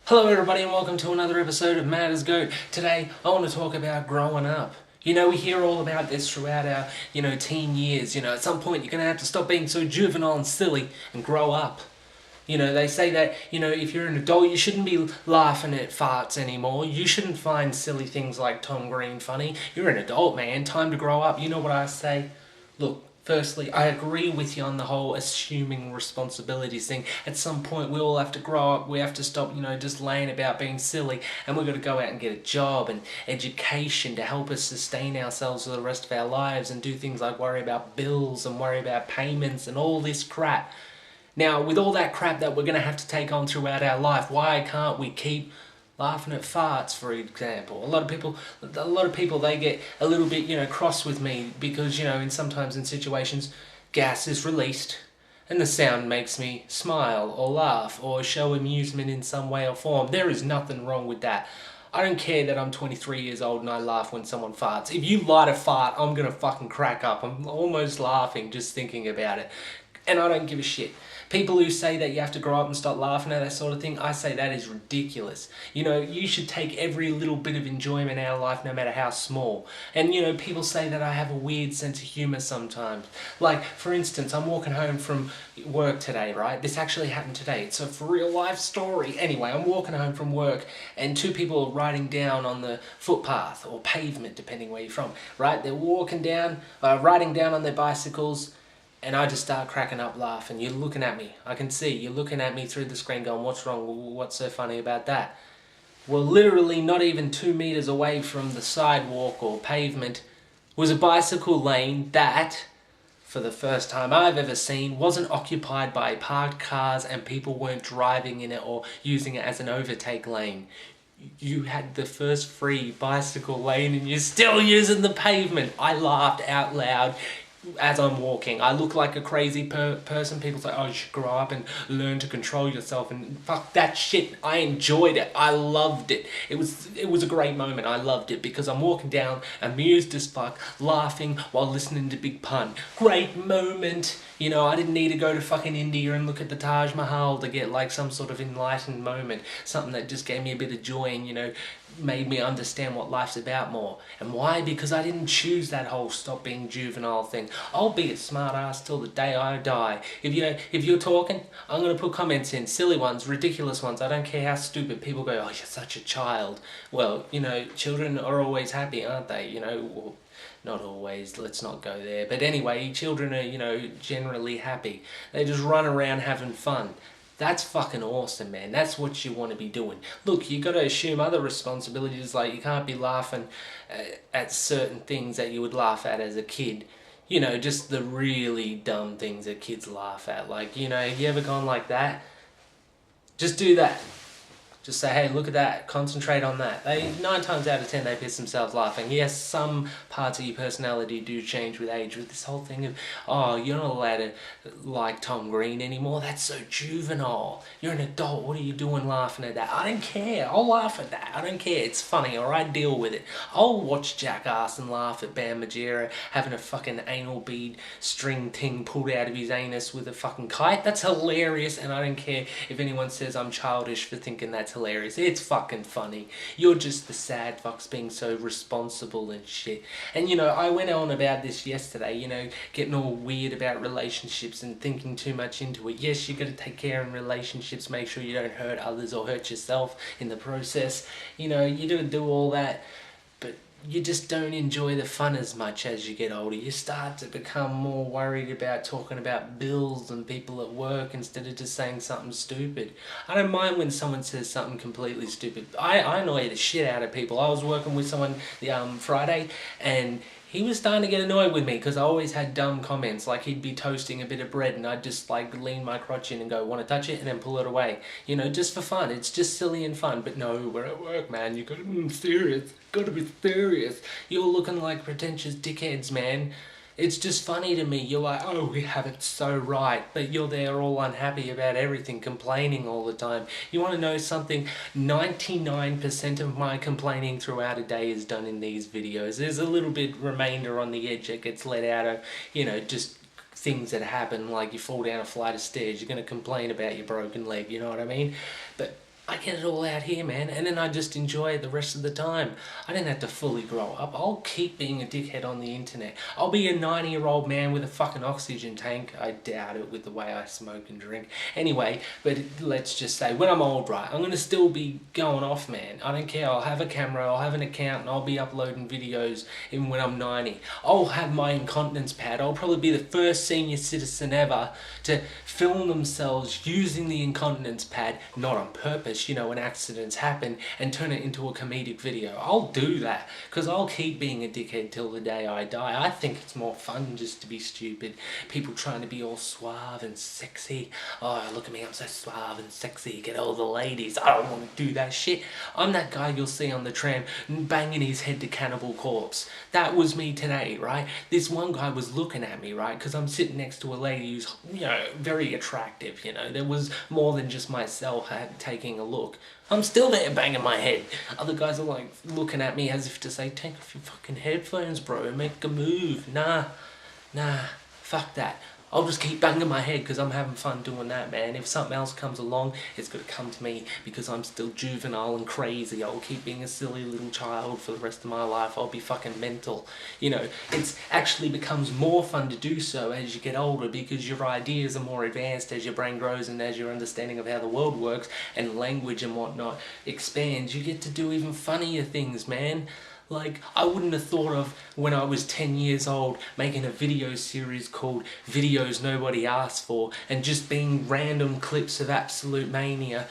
Hello everybody and welcome to another episode of Mad as Goat. Today I want to talk about growing up. We hear all about this throughout our, teen years. At some point you're going to have to stop being so juvenile and silly and grow up. They say that, if you're an adult you shouldn't be laughing at farts anymore. You shouldn't find silly things like Tom Green funny. You're an adult, man. Time to grow up. You know what I say? Look, firstly, I agree with you on the whole assuming responsibilities thing. At some point, we all have to grow up. We have to stop, just laying about being silly. And we've got to go out and get a job and education to help us sustain ourselves for the rest of our lives and do things like worry about bills and worry about payments and all this crap. Now, with all that crap that we're going to have to take on throughout our life, why can't we keep laughing at farts, for example? A lot of people, they get a little bit, cross with me because, sometimes in situations, gas is released and the sound makes me smile or laugh or show amusement in some way or form. There is nothing wrong with that. I don't care that I'm 23 years old and I laugh when someone farts. If you light a fart, I'm gonna fucking crack up. I'm almost laughing just thinking about it. And I don't give a shit. People who say that you have to grow up and stop laughing at that sort of thing, I say that is ridiculous. You should take every little bit of enjoyment out of life, no matter how small. And, people say that I have a weird sense of humour sometimes. Like, for instance, I'm walking home from work today, right? This actually happened today. It's a real life story. Anyway, I'm walking home from work and two people are riding down on the footpath or pavement, depending where you're from, right? They're walking down, riding down on their bicycles. And I just start cracking up laughing. You're looking at me. I can see. You're looking at me through the screen going, what's wrong? What's so funny about that? Well, literally not even 2 meters away from the sidewalk or pavement was a bicycle lane that, for the first time I've ever seen, wasn't occupied by parked cars and people weren't driving in it or using it as an overtake lane. You had the first free bicycle lane and you're still using the pavement. I laughed out loud as I'm walking. I look like a crazy person. People say, oh, you should grow up and learn to control yourself, and fuck that shit. I enjoyed it. I loved it. It was a great moment. I loved it because I'm walking down amused as fuck, laughing while listening to Big Pun. Great moment. I didn't need to go to fucking India and look at the Taj Mahal to get like some sort of enlightened moment, something that just gave me a bit of joy and made me understand what life's about more. And why? Because I didn't choose that whole stop being juvenile thing. I'll be a smart ass till the day I die. If you're talking, I'm gonna put comments in, silly ones, ridiculous ones. I don't care how stupid. People go, oh, you're such a child. Well, children are always happy, aren't they? Well, not always, let's not go there. But anyway, children are, generally happy. They just run around having fun. That's fucking awesome, man. That's what you want to be doing. Look, you got to assume other responsibilities, like you can't be laughing at certain things that you would laugh at as a kid. Just the really dumb things that kids laugh at. Like, have you ever gone like that? Just do that. Just say, hey, look at that, concentrate on that. 9 times out of 10, they piss themselves laughing. Yes, some parts of your personality do change with age, with this whole thing of, oh, you're not allowed to like Tom Green anymore. That's so juvenile. You're an adult. What are you doing laughing at that? I don't care. I'll laugh at that. I don't care. It's funny, all right? Deal with it. I'll watch Jackass and laugh at Bam Margera having a fucking anal bead string thing pulled out of his anus with a fucking kite. That's hilarious, and I don't care if anyone says I'm childish for thinking that's hilarious. It's fucking funny. You're just the sad fucks being so responsible and shit. And I went on about this yesterday, getting all weird about relationships and thinking too much into it. Yes, you got to take care in relationships, make sure you don't hurt others or hurt yourself in the process. You do all that, but you just don't enjoy the fun as much as you get older. You start to become more worried about talking about bills and people at work instead of just saying something stupid. I don't mind when someone says something completely stupid. I annoy the shit out of people. I was working with someone the Friday, and he was starting to get annoyed with me because I always had dumb comments. Like, he'd be toasting a bit of bread and I'd just lean my crotch in and go, want to touch it? And then pull it away. Just for fun. It's just silly and fun. But no, we're at work, man. You gotta be serious. Gotta be serious. You're looking like pretentious dickheads, man. It's just funny to me. You're like, oh, we have it so right. But you're there all unhappy about everything, complaining all the time. You want to know something? 99% of my complaining throughout a day is done in these videos. There's a little bit remainder on the edge that gets let out of, just things that happen, like you fall down a flight of stairs. You're going to complain about your broken leg, you know what I mean? But I get it all out here, man, and then I just enjoy it the rest of the time. I don't have to fully grow up. I'll keep being a dickhead on the internet. I'll be a 90-year-old man with a fucking oxygen tank. I doubt it with the way I smoke and drink. Anyway, but let's just say, when I'm old, right, I'm gonna still be going off, man. I don't care. I'll have a camera, I'll have an account, and I'll be uploading videos even when I'm 90. I'll have my incontinence pad. I'll probably be the first senior citizen ever to film themselves using the incontinence pad, not on purpose, you know, when accidents happen, and turn it into a comedic video. I'll do that, because I'll keep being a dickhead till the day I die. I think it's more fun just to be stupid. People trying to be all suave and sexy. Oh, look at me, I'm so suave and sexy, get all the ladies. I don't want to do that shit. I'm that guy you'll see on the tram banging his head to Cannibal Corpse. That was me today, right? This one guy was looking at me, right, because I'm sitting next to a lady who's, you know, very attractive, you know. There was more than just myself taking a look. I'm still there banging my head. Other guys are like looking at me as if to say, take off your fucking headphones, bro, make a move. Nah, fuck that. I'll just keep banging my head because I'm having fun doing that, man. If something else comes along, it's going to come to me because I'm still juvenile and crazy. I'll keep being a silly little child for the rest of my life. I'll be fucking mental. You know, it actually becomes more fun to do so as you get older because your ideas are more advanced as your brain grows and as your understanding of how the world works and language and whatnot expands. You get to do even funnier things, man. Like, I wouldn't have thought of, when I was 10 years old, making a video series called Videos Nobody Asked For, and just being random clips of absolute mania.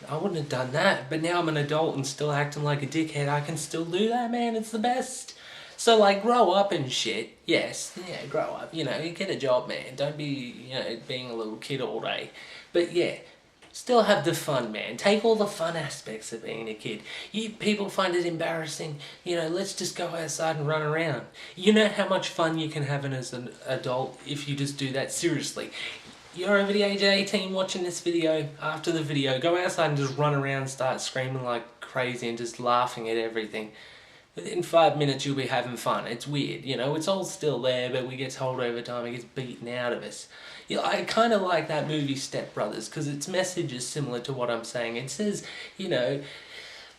I wouldn't have done that, but now I'm an adult and still acting like a dickhead. I can still do that, man, it's the best. So, like, grow up and shit. Yes, yeah, grow up, you know, you get a job, man. Don't be, you know, being a little kid all day. But yeah, still have the fun, man. Take all the fun aspects of being a kid. People find it embarrassing. You know, let's just go outside and run around. You know how much fun you can have as an adult if you just do that. Seriously. You're over the age of 18 watching this video. After the video, go outside and just run around, start screaming like crazy and just laughing at everything. Within 5 minutes you'll be having fun. It's weird, you know, it's all still there, but we get told over time, it gets beaten out of us. You know, I kind of like that movie Step Brothers, because its message is similar to what I'm saying. It says, you know,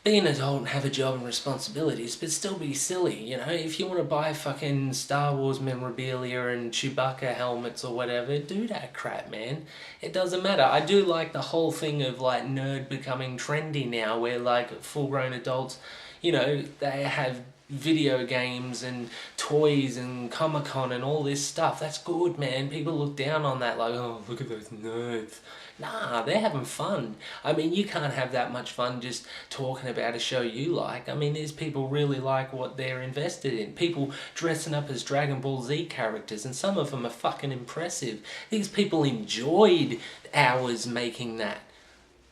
be an adult and have a job and responsibilities, but still be silly, you know. If you want to buy fucking Star Wars memorabilia and Chewbacca helmets or whatever, do that crap, man. It doesn't matter. I do like the whole thing of, like, nerd becoming trendy now, where, like, full-grown adults, you know, they have video games and toys and Comic-Con and all this stuff. That's good, man. People look down on that like, oh, look at those nerds. Nah, they're having fun. I mean, you can't have that much fun just talking about a show you like. I mean, these people really like what they're invested in. People dressing up as Dragon Ball Z characters, and some of them are fucking impressive. These people enjoyed hours making that.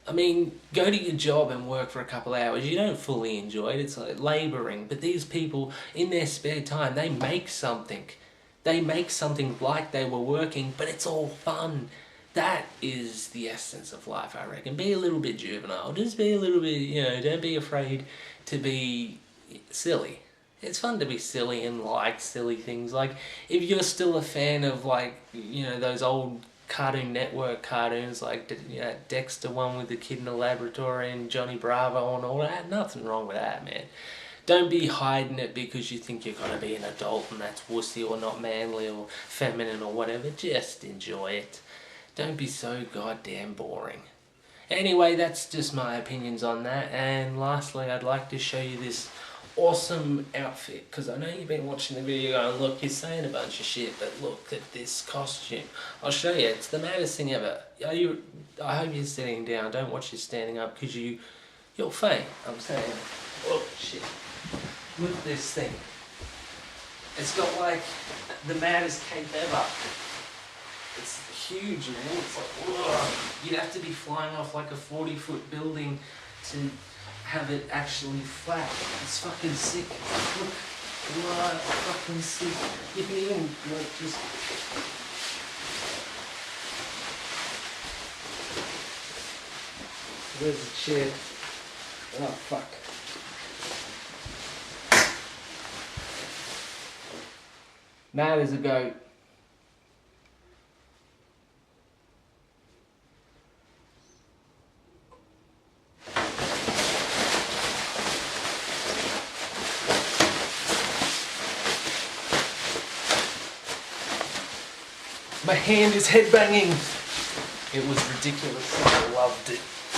I mean, go to your job and work for a couple of hours. You don't fully enjoy it. It's like labouring. But these people, in their spare time, they make something. They make something like they were working, but it's all fun. That is the essence of life, I reckon. Be a little bit juvenile. Just be a little bit, you know, don't be afraid to be silly. It's fun to be silly and like silly things. Like, if you're still a fan of, like, you know, those old Cartoon Network cartoons, like, you know, Dexter one with the kid in the laboratory and Johnny Bravo and all that, nothing wrong with that, man. Don't be hiding it because you think you're gonna be an adult and that's wussy or not manly or feminine or whatever. Just enjoy it. Don't be so goddamn boring. Anyway, that's just my opinions on that. And lastly, I'd like to show you this awesome outfit, because I know you've been watching the video going, look, he's saying a bunch of shit, but look at this costume. I'll show you, it's the maddest thing ever. I hope you're sitting down, don't watch you standing up, because you'll faint, I'm saying. Oh shit. Look at this thing. It's got like the maddest cape ever. It's huge, man. It's like, whoa. You'd have to be flying off like a 40-foot building to have it actually flat. It's fucking sick. Look, what fucking sick. You can even, like, just... Where's the chair? Oh, fuck. Mad as a goat. My hand is headbanging. It was ridiculous. I loved it.